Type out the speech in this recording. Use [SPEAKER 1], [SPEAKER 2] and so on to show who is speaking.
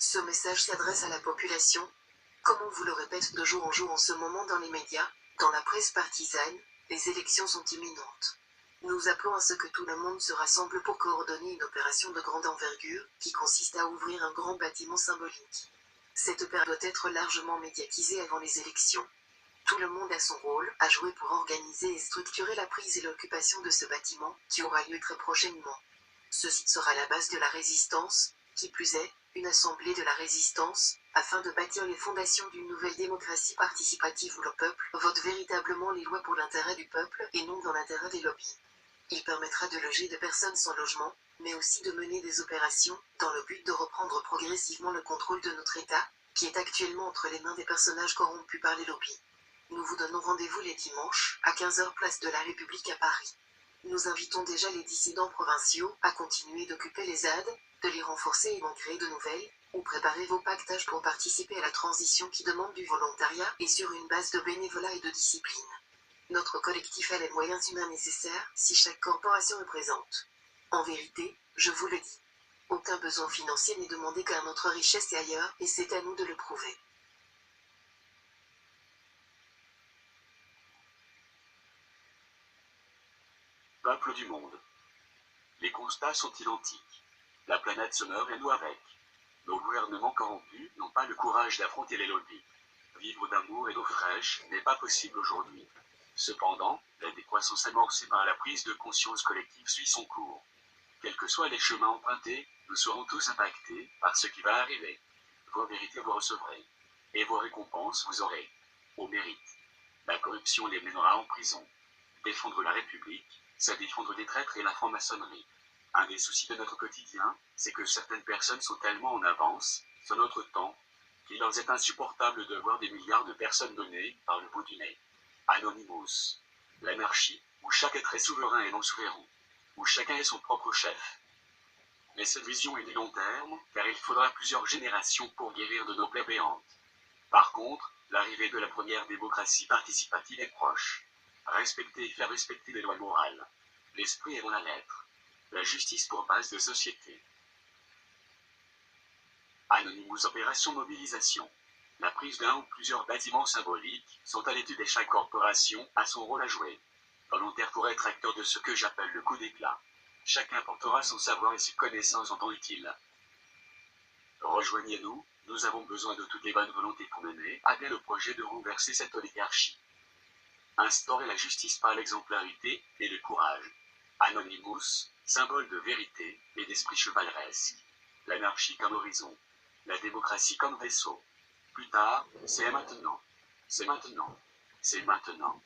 [SPEAKER 1] Ce message s'adresse à la population. Comme on vous le répète de jour en jour en ce moment dans les médias, dans la presse partisane, les élections sont imminentes. Nous appelons à ce que tout le monde se rassemble pour coordonner une opération de grande envergure, qui consiste à ouvrir un grand bâtiment symbolique. Cette opération doit être largement médiatisée avant les élections. Tout le monde a son rôle à jouer pour organiser et structurer la prise et l'occupation de ce bâtiment, qui aura lieu très prochainement. Ceci sera la base de la résistance, qui plus est, une assemblée de la résistance, afin de bâtir les fondations d'une nouvelle démocratie participative où le peuple vote véritablement les lois pour l'intérêt du peuple et non dans l'intérêt des lobbies. Il permettra de loger des personnes sans logement, mais aussi de mener des opérations, dans le but de reprendre progressivement le contrôle de notre État, qui est actuellement entre les mains des personnages corrompus par les lobbies. Nous vous donnons rendez-vous les dimanches, à 15 h place de la République à Paris. Nous invitons déjà les dissidents provinciaux à continuer d'occuper les ZAD, de les renforcer et d'en créer de nouvelles, ou préparer vos pactages pour participer à la transition qui demande du volontariat et sur une base de bénévolat et de discipline. Notre collectif a les moyens humains nécessaires si chaque corporation est présente. En vérité, je vous le dis, aucun besoin financier n'est demandé car notre richesse est ailleurs et c'est à nous de le prouver.
[SPEAKER 2] Peuple du monde. Les constats sont identiques. La planète se meurt et nous avec. Nos gouvernements corrompus n'ont pas le courage d'affronter les lobbies. Vivre d'amour et d'eau fraîche n'est pas possible aujourd'hui. Cependant, la décroissance amorcée par la prise de conscience collective suit son cours. Quels que soient les chemins empruntés, nous serons tous impactés par ce qui va arriver. Vos vérités vous recevrez. Et vos récompenses vous aurez. Au mérite. La corruption les mènera en prison. Défendre la République, c'est défendre des traîtres et la franc-maçonnerie. Un des soucis de notre quotidien, c'est que certaines personnes sont tellement en avance sur notre temps qu'il leur est insupportable de voir des milliards de personnes données par le bout du nez. Anonymous. L'anarchie, où chaque être est souverain et non souverain, où chacun est son propre chef. Mais cette vision est du long terme, car il faudra plusieurs générations pour guérir de nos plaies béantes. Par contre, l'arrivée de la première démocratie participative est proche. Respecter et faire respecter les lois morales. L'esprit est dans la lettre. La justice pour base de société. Anonymous opération mobilisation. La prise d'un ou plusieurs bâtiments symboliques sont à l'étude et chaque corporation a son rôle à jouer. Volontaire pour être acteur de ce que j'appelle le coup d'éclat. Chacun portera son savoir et ses connaissances en temps utile. Rejoignez-nous, nous avons besoin de toutes les bonnes volontés pour mener à bien le projet de renverser cette oligarchie. Instaurer la justice par l'exemplarité et le courage. Anonymous, symbole de vérité et d'esprit chevaleresque. L'anarchie comme horizon. La démocratie comme vaisseau. Plus tard, c'est maintenant. C'est maintenant. C'est maintenant.